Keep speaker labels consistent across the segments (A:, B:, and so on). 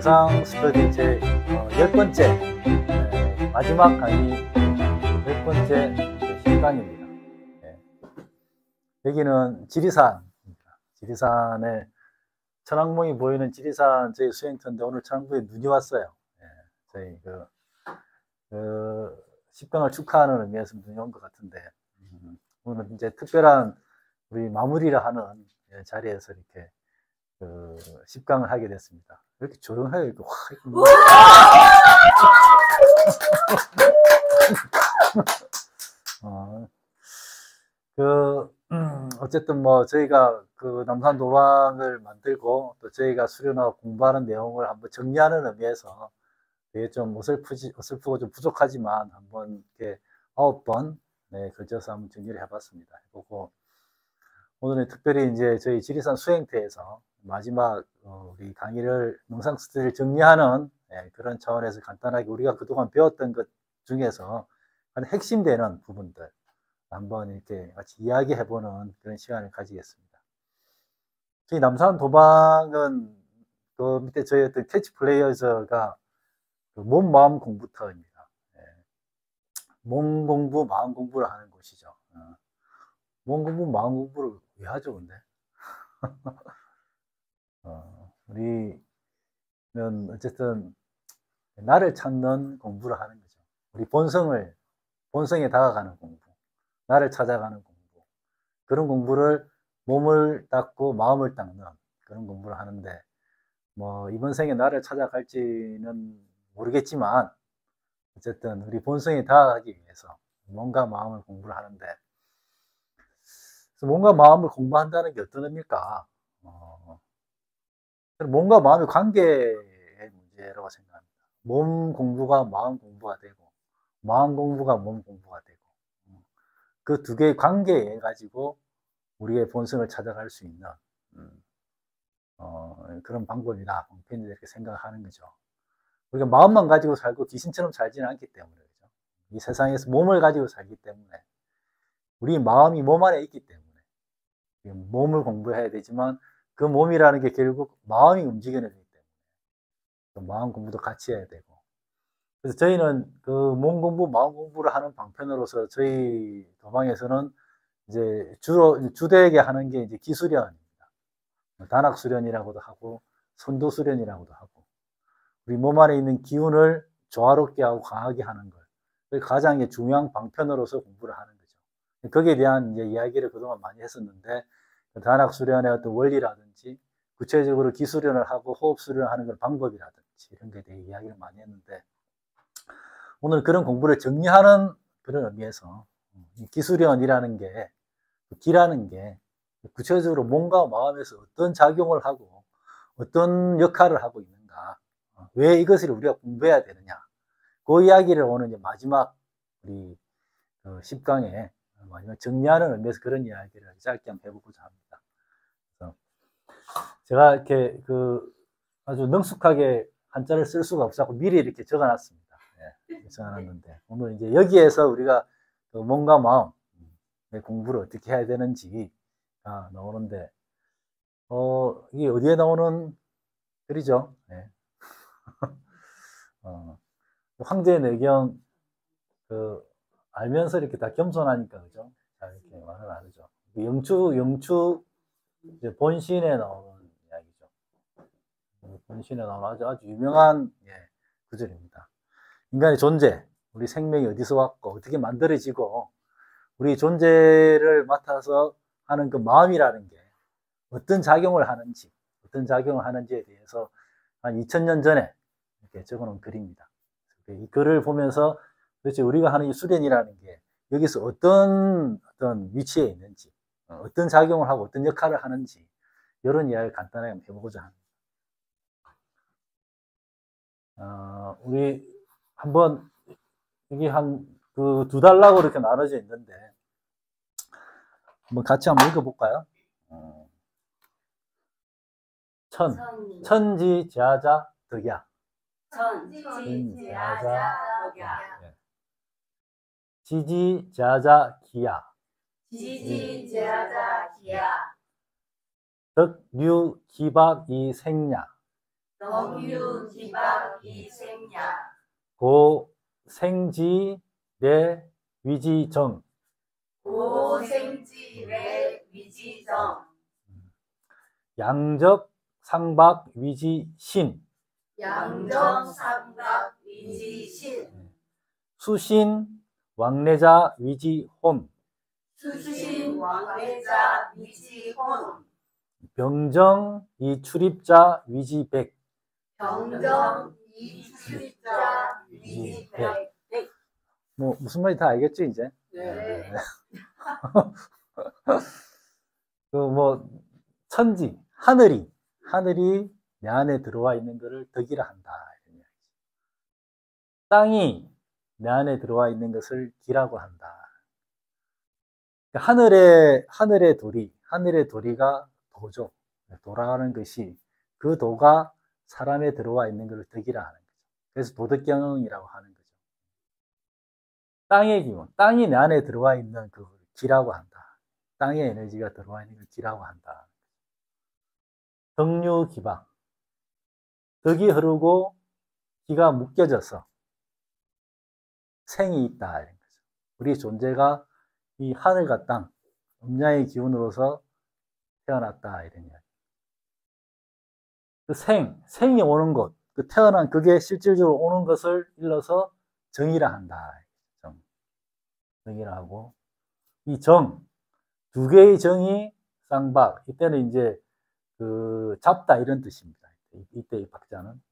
A: 영상 스터디 제 10번째 마지막 강의 10번째 시간입니다. 여기는 지리산입니다. 지리산에 천왕봉이 보이는 지리산 저희 수행터인데 오늘 천왕봉에 눈이 왔어요. 저희 그 10강을 축하하는 의미에서 눈이 온 것 같은데 오늘 이제 특별한 우리 마무리를 하는 자리에서 이렇게 10강을 하게 됐습니다. 이렇게 조용하게 이렇게 어쨌든 뭐 저희가 그 남산 도방을 만들고 또 저희가 수련하고 공부하는 내용을 한번 정리하는 의미에서 되게 좀 어설프고 좀 부족하지만 한번 이렇게 9번 걸쳐서 한번 정리를 해봤습니다. 해보고 오늘은 특별히 이제 저희 지리산 수행태에서 마지막 우리 강의를 영상 스터디를 정리하는 그런 차원에서 간단하게 우리가 그동안 배웠던 것 중에서 핵심되는 부분들 한번 이렇게 같이 이야기해보는 그런 시간을 가지겠습니다. 저희 남산 도방은 그 밑에 저희 어떤 캐치 플레이어즈가 몸, 마음 공부터입니다. 몸 공부, 마음 공부를 하는 곳이죠. 몸 공부, 마음 공부를 왜 하죠, 근데? 우리는 어쨌든 나를 찾는 공부를 하는 거죠. 우리 본성에 다가가는 공부, 나를 찾아가는 공부, 그런 공부를 몸을 닦고 마음을 닦는 그런 공부를 하는데, 뭐 이번 생에 나를 찾아갈지는 모르겠지만 어쨌든 우리 본성에 다가가기 위해서 몸과 마음을 공부를 하는데, 그래서 몸과 마음을 공부한다는 게 어떤 의미일까? 몸과 마음의 관계의 문제라고 생각합니다. 몸 공부가 마음 공부가 되고, 마음 공부가 몸 공부가 되고, 그 두 개의 관계에 가지고 우리의 본성을 찾아갈 수 있는 그런 방법이다. 팬들이 이렇게 생각하는 거죠. 우리가 마음만 가지고 살고 귀신처럼 살지는 않기 때문에, 그렇죠? 이 세상에서 몸을 가지고 살기 때문에, 우리 마음이 몸 안에 있기 때문에 몸을 공부해야 되지만 그 몸이라는 게 결국 마음이 움직여내기 때문에 마음 공부도 같이 해야 되고, 그래서 저희는 그 몸 공부, 마음 공부를 하는 방편으로서 저희 도방에서는 이제 주로 주되게 하는 게 이제 기수련입니다. 단학 수련이라고도 하고 선도 수련이라고도 하고, 우리 몸 안에 있는 기운을 조화롭게 하고 강하게 하는 걸 가장 중요한 방편으로서 공부를 하는 거죠. 거기에 대한 이제 이야기를 그동안 많이 했었는데, 단학 수련의 어떤 원리라든지 구체적으로 기수련을 하고 호흡 수련을 하는 걸 방법이라든지 이런 것에 대해 이야기를 많이 했는데, 오늘 그런 공부를 정리하는 그런 의미에서 기수련이라는 게, 기라는 게 구체적으로 몸과 마음에서 어떤 작용을 하고 어떤 역할을 하고 있는가, 왜 이것을 우리가 공부해야 되느냐, 그 이야기를 오늘 이제 마지막 우리 10강에 마지막 정리하는 의미에서 그런 이야기를 짧게 한번 해보고자 합니다. 그래서 제가 이렇게 아주 능숙하게 한자를 쓸 수가 없어서 미리 이렇게 적어놨습니다. 적어놨는데 오늘 이제 여기에서 우리가 몸과 마음의 공부를 어떻게 해야 되는지가 나오는데, 이게 어디에 나오는 글이죠? 황제의 내경 알면서 이렇게 다 겸손하니까, 그죠? 자, 이렇게 말을 안 하죠. 영추 이제 본신에 나오는 이야기죠. 본신에 나오는 아주 유명한 구절입니다. 인간의 존재, 우리 생명이 어디서 왔고 어떻게 만들어지고 우리 존재를 맡아서 하는 그 마음이라는 게 어떤 작용을 하는지에 대해서 한 2000년 전에 이렇게 적어놓은 글입니다. 이 글을 보면서 도대체 우리가 하는 이 수련이라는 게 여기서 어떤 위치에 있는지, 어떤 작용을 하고 어떤 역할을 하는지, 이런 이야기를 간단하게 해보고자 합니다. 우리 한번 여기 그 2단락으로 이렇게 나눠져 있는데 한번 같이 한번 읽어볼까요? 천지자자 덕야. 천지자자 덕야. 지지자자 기야. 지지자자 기야. 덕류 기박 이 생야.
B: 덕유 기박 이생야
A: 고 생지 내 위지정
B: 고생지래 위지정
A: 양적 상박 위지신
B: 양정삼각 위지신
A: 수신 왕래자 위지혼
B: 수신 왕래자 위지혼
A: 병정 이출입자 위지백
B: 병정 이출입자 위지백
A: 뭐 무슨 말인지 다 알겠죠 이제?
B: 네.
A: 그 뭐 천지 하늘이 내 안에 들어와 있는 것을 덕이라 한다. 땅이 내 안에 들어와 있는 것을 기라고 한다. 하늘의 도리가 도죠. 도라는 것이 그 도가 사람에 들어와 있는 것을 덕이라 하는 거죠. 그래서 도덕경이라고 하는 거죠. 땅의 기원, 땅이 내 안에 들어와 있는 그 기라고 한다. 땅의 에너지가 들어와 있는 걸 기라고 한다. 덕류기박, 덕이 흐르고 기가 묶여져서 생이 있다. 이런 거죠. 우리 존재가 이 하늘과 땅, 음양의 기운으로서 태어났다. 이런 이야기. 그 생이 오는 곳, 그 태어난 그게 실질적으로 오는 것을 일러서 정이라 한다. 정이라 하고, 이 두 개의 정이 쌍박, 이때는 이제 그 잡다 이런 뜻입니다. 이때 이 박자는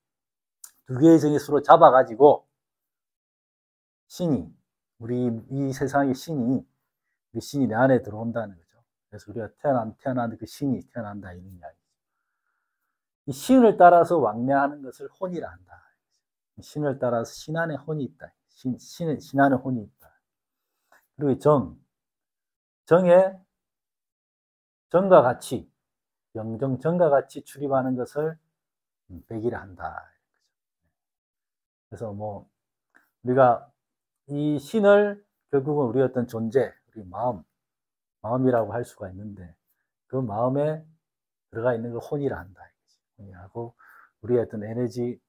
A: 두 개의 정이 서로 잡아가지고 신이 우리 이 세상의 신이 우리 신이 내 안에 들어온다는 거죠. 그래서 우리가 태어난 그 신이 태어난다 이런 이야기. 이 신을 따라서 왕래하는 것을 혼이라 한다. 신을 따라서 신 안에 혼이 있다. 신 안에 혼이 있다. 그리고 정과 같이 정과 같이 출입하는 것을 백이라 한다. 그래서 뭐 우리가 이 신을 결국은 우리 어떤 존재, 우리 마음이라고 할 수가 있는데 그 마음에 들어가 있는 걸 혼이라 한다. 혼이라고 우리의 어떤 에너지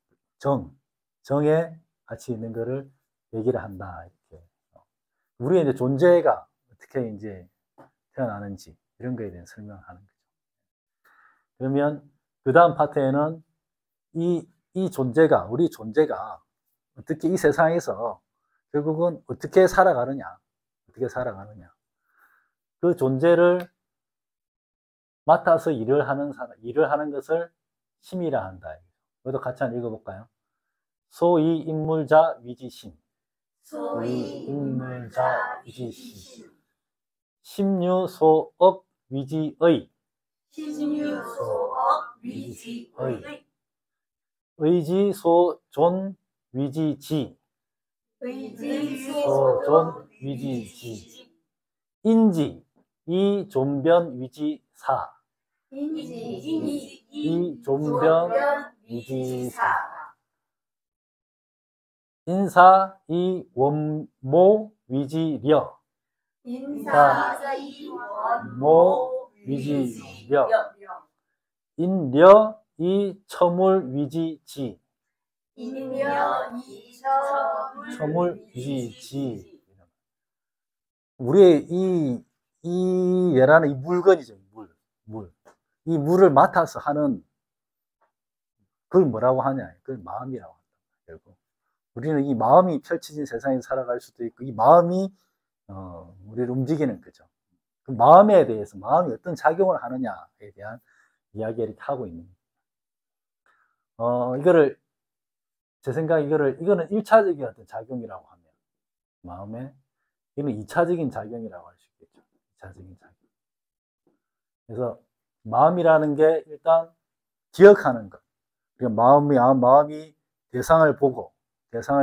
A: 정에 같이 있는 것을 백이라 한다. 이렇게 우리의 이제 존재가 어떻게 이제 태어나는지 이런 거에 대한 설명하는 거죠. 그러면 그 다음 파트에는 우리 존재가 어떻게 이 세상에서 결국은 어떻게 살아가느냐. 그 존재를 맡아서 일을 하는 것을 심이라 한다. 이것도 같이 한번 읽어볼까요? 소위 인물자 위지신. 심유소업 위지의. 의지소존 위지지. 인지 이존변 위지사. 인사 이원모 위지려. 인려 이처물 위지지. 우리의 이 얘라는 이 물건이죠. 물. 이 물을 맡아서 하는 그걸 뭐라고 하냐? 그걸 마음이라고 한다. 결국 우리는 이 마음이 펼쳐진 세상에 살아갈 수도 있고 이 마음이 우리를 움직이는 거죠. 그 마음에 대해서 마음이 어떤 작용을 하느냐에 대한 이야기를 이렇게 하고 있는 이거를 제 생각에 이거는 1차적인 어떤 작용이라고 하면 마음에 이는 2차적인 작용이라고 할 수 있겠죠. 2차적인 작용. 그래서 마음이라는 게 일단 기억하는 것. 그러니까 마음이 대상을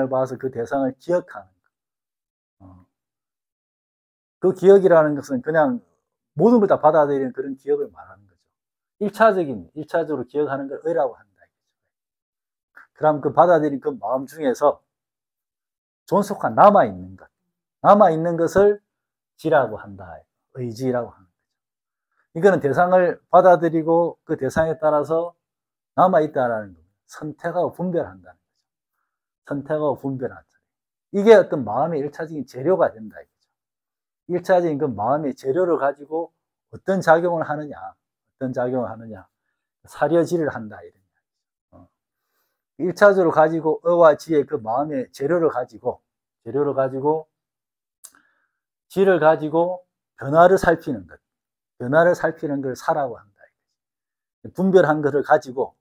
A: 봐서 그 대상을 기억하는 것. 그 기억이라는 것은 그냥 모든 걸 다 받아들이는 그런 기억을 말하는 거죠. 1차적으로 기억하는 걸 의라고 한다. 그럼 그 받아들인 그 마음 중에서 존속한 남아있는 것을 지라고 한다. 의지라고 하는 거죠. 이거는 대상을 받아들이고 그 대상에 따라서 남아있다라는 겁니다. 선택하고 분별한다는 거죠. 선택하고 분별한다. 이게 어떤 마음의 1차적인 재료가 된다. 이거죠. 1차적인 그 마음의 재료를 가지고 어떤 작용을 하느냐, 어떤 작용을 하느냐, 사려지를 한다. 이런 1차적으로 가지고 어와 지의 그 마음의 재료를 가지고 지를 가지고 변화를 살피는 것, 변화를 살피는 걸 사라고 한다. 분별한 것을 가지고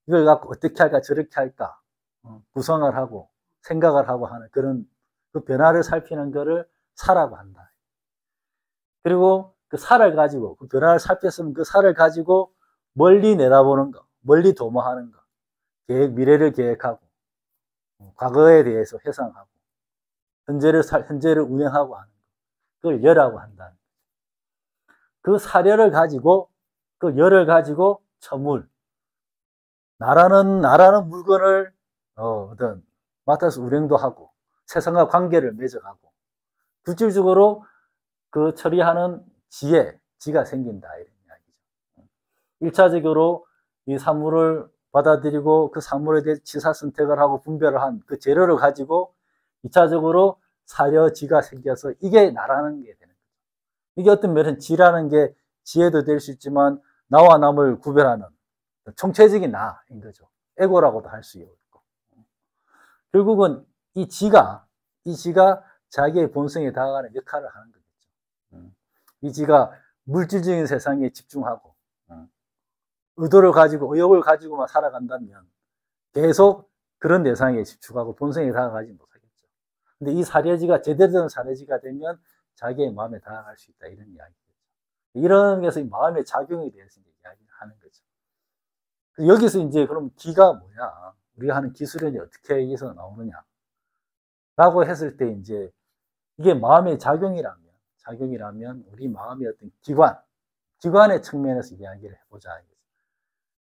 A: 이걸 갖고 어떻게 할까 저렇게 할까 구성을 하고 생각을 하고 하는 그런 그 변화를 살피는 것을 사라고 한다. 그리고 그 사를 가지고 그 변화를 살폈으면 그 사를 가지고 멀리 내다보는 거, 멀리 도모하는 거, 미래를 계획하고 과거에 대해서 회상하고 현재를 운행하고 하는 거, 그걸 여라고 한다. 그 사려를 가지고 그 열을 가지고 처물 나라는 물건을 어떤 맡아서 운행도 하고 세상과 관계를 맺어가고 구체적으로 그 처리하는 지가 생긴다 이런 이야기죠. 1차적으로 이 사물을 받아들이고 그 사물에 대해 지사 선택을 하고 분별을 한 그 재료를 가지고 2차적으로 사려지가 생겨서 이게 나라는 게 되는 거죠. 이게 어떤 면은 지라는 게 지혜도 될 수 있지만 나와 남을 구별하는 총체적인 나인 거죠. 에고라고도 할 수 있고. 결국은 이 지가 자기의 본성에 다가가는 역할을 하는 거겠죠. 이 지가 물질적인 세상에 집중하고 의도를 가지고 의욕을 가지고만 살아간다면 계속 그런 대상에 집중하고 본성에 다가가지 못하겠죠. 근데 이 사려지가 제대로 된 사려지가 되면 자기의 마음에 다가갈 수 있다 이런 이야기죠. 이런 것이 마음의 작용에 대해서 이야기를 하는 거죠. 여기서 이제 그럼 기가 뭐냐? 우리가 하는 기술연이 어떻게 여기서 나오느냐? 라고 했을 때 이제 이게 마음의 작용이라면 우리 마음의 어떤 기관의 측면에서 이야기를 해보자.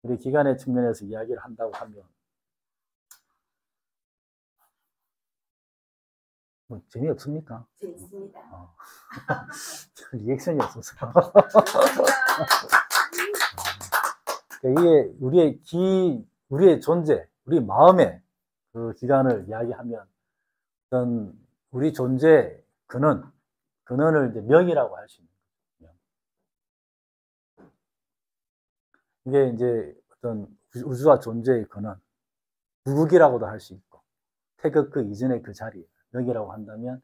A: 우리 기관의 측면에서 이야기를 한다고 하면 뭐 재미없습니까?
B: 재밌습니다.
A: 리액션이 없어서. 이게 우리의 존재, 우리 마음의 그 기관을 이야기하면 어떤 우리 존재의 근원을 이제 명이라고 할 수 있는 거죠. 이게 이제 어떤 우주와 존재의 근원, 무극이라고도 할 수 있고, 태극 그 이전의 그 자리, 명이라고 한다면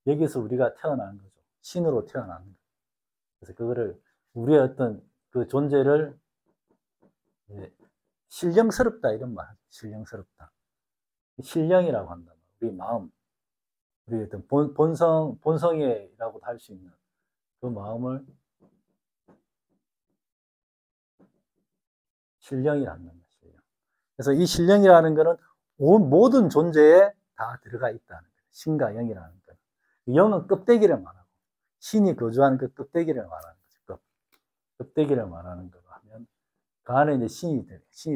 A: 여기서 우리가 태어나는 거죠. 신으로 태어나는 거죠. 그래서 그거를 우리의 어떤 그 존재를 신령스럽다 이런 말, 신령스럽다. 신령이라고 한다. 우리 마음, 우리 어떤 본성이라고도 할 수 있는 그 마음을 신령이라는 겁니다. 신령. 그래서 이 신령이라는 것은 모든 존재에 다 들어가 있다는 거예요. 신과 영이라는 것. 영은 껍데기를 말하고 신이 거주하는 그 껍데기를 말하는 거죠. 껍데기를 말하는 거로 하면 그 안에 이제 신이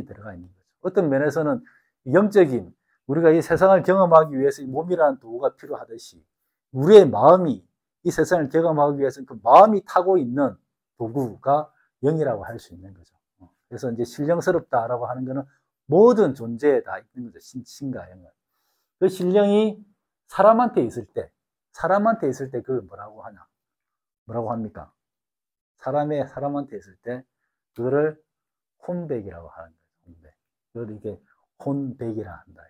A: 들어가 있는 거죠. 어떤 면에서는 영적인 우리가 이 세상을 경험하기 위해서 이 몸이라는 도구가 필요하듯이 우리의 마음이 이 세상을 경험하기 위해서는 그 마음이 타고 있는 도구가 영이라고 할 수 있는 거죠. 그래서 이제 신령스럽다라고 하는 것은 모든 존재에 다 있는 거죠. 신과 영은. 그 신령이 사람한테 있을 때 그걸 뭐라고 하냐? 뭐라고 합니까? 사람한테 있을 때 그거를 혼백이라고 하는 거예요. 혼백. 그걸 이게 혼백이라 한다.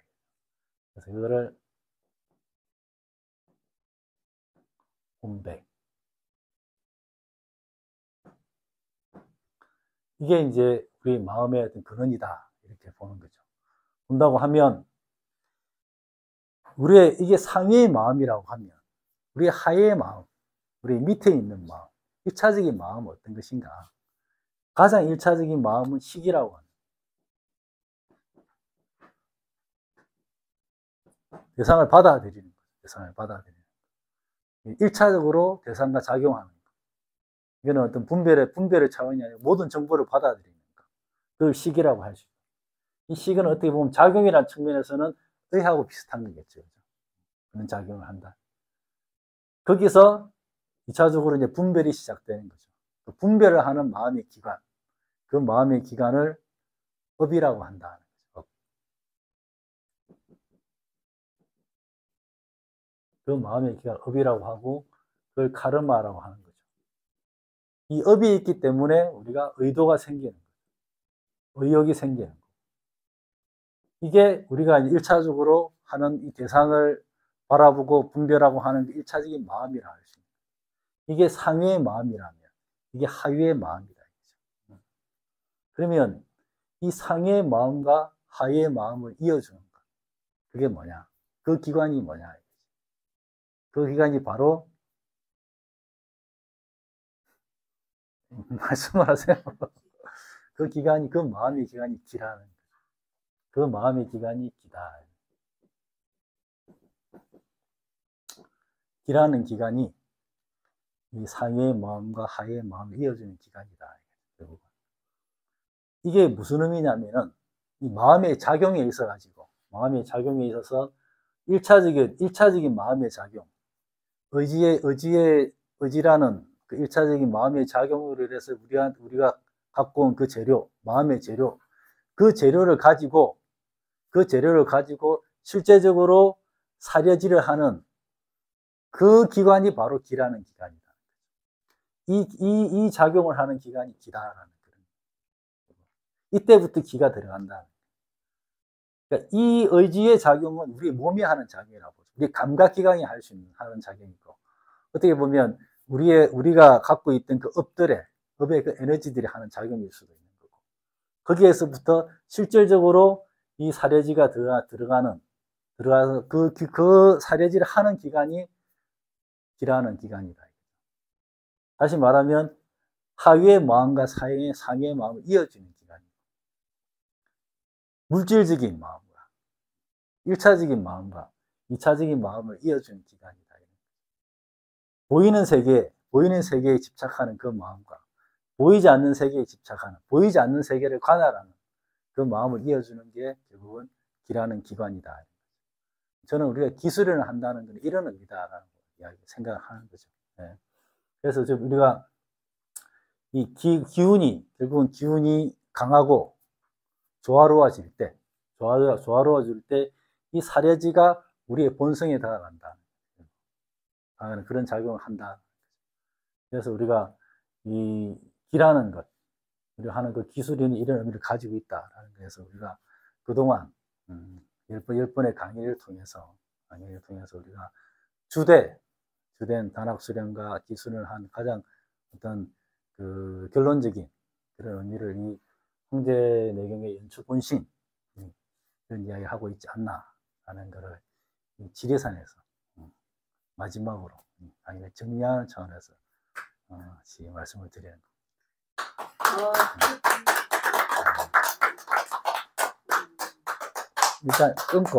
A: 그래서 그거를 혼백. 이게 이제 우리 마음의 어떤 근원이다. 이렇게 보는 거죠. 본다고 하면 우리의 이게 상위의 마음이라고 하면 우리의 하위의 마음, 우리 밑에 있는 마음, 1차적인 마음은 어떤 것인가? 가장 1차적인 마음은 식이라고 합니다. 대상을 받아들이는 거죠. 대상을 받아들이는 거. 1차적으로 대상과 작용하는 거. 이거는 어떤 분별의 차원이 아니라 모든 정보를 받아들이는 거. 그걸 식이라고 할 수 있어요. 이 식은 어떻게 보면 작용이라는 측면에서는 의하고 비슷한 거겠죠. 그런 작용을 한다. 거기서 2차적으로 이제 분별이 시작되는 거죠. 그 분별을 하는 마음의 기관, 그 마음의 기관을 업이라고 한다. 그 마음의 기관 업이라고 하고 그걸 카르마라고 하는 거죠. 이 업이 있기 때문에 우리가 의도가 생기는 거예요. 의욕이 생기는 거예요. 이게 우리가 1차적으로 하는 이 대상을 바라보고 분별하고 하는 1차적인 마음이라 할 수 있는 거예요. 이게 상위의 마음이라면 이게 하위의 마음이다. 그러면 이 상위의 마음과 하위의 마음을 이어주는 것. 그게 뭐냐? 그 기관이 뭐냐? 그 기관이 바로 말씀을 하세요. 그 기관이, 그 마음의 기관이 기라는 거예요. 그 마음의 기관이 기다. 기라는 기관이 이 상해의 마음과 하해의 마음을 이어주는 기관이다. 이게 무슨 의미냐면은 이 마음의 작용에 있어가지고 마음의 작용에 있어서 1차적인 마음의 작용, 의지라는 그 1차적인 마음의 작용으로 인해서 우리가 갖고 온 그 재료, 마음의 재료, 그 재료를 가지고 실제적으로 사려지를 하는 그 기관이 바로 기라는 기관이다. 이 작용을 하는 기관이 기다라는 그런. 이때부터 기가 들어간다. 그러니까 이 의지의 작용은 우리 몸이 하는 작용이라고 보죠. 우리 감각기관이 하는 작용이고, 어떻게 보면 우리가 갖고 있던 그 업의 그 에너지들이 하는 작용일 수도 있는 거고, 거기에서부터 실질적으로 이 사려지가 들어가서 그 사려지를 하는 기관이 기라는 기관이다. 다시 말하면 하위의 마음과 상위의 마음을 이어주는 기관이다. 물질적인 마음과 1차적인 마음과 2차적인 마음을 이어주는 기관이다. 보이는 세계에 집착하는 그 마음과 보이지 않는 세계에 집착하는, 보이지 않는 세계를 관할하는 그 마음을 이어주는 게 결국은 기라는 기관이다. 저는 우리가 기수련을 한다는 건 이런 의미다라는 생각하는 거죠. 네. 그래서 우리가 이 결국은 기운이 강하고 조화로워질 때, 이 사려지가 우리의 본성에 다가간다. 그런 작용을 한다. 그래서 우리가 이 기라는 것, 우리가 하는 그 기술이 이런 의미를 가지고 있다라는 거에서 우리가 그동안 10번의 강의를 통해서 우리가 주된 단학 수련과 기술을 한 가장 어떤 그 결론적인 그런 의미를 이 홍제내경의 연추본심 이런 이야기를 하고 있지 않나 하는 것을 이 지리산에서 마지막으로 강의를 정리하는 차원에서 말씀을 드리는 겁니다. 일단 끊고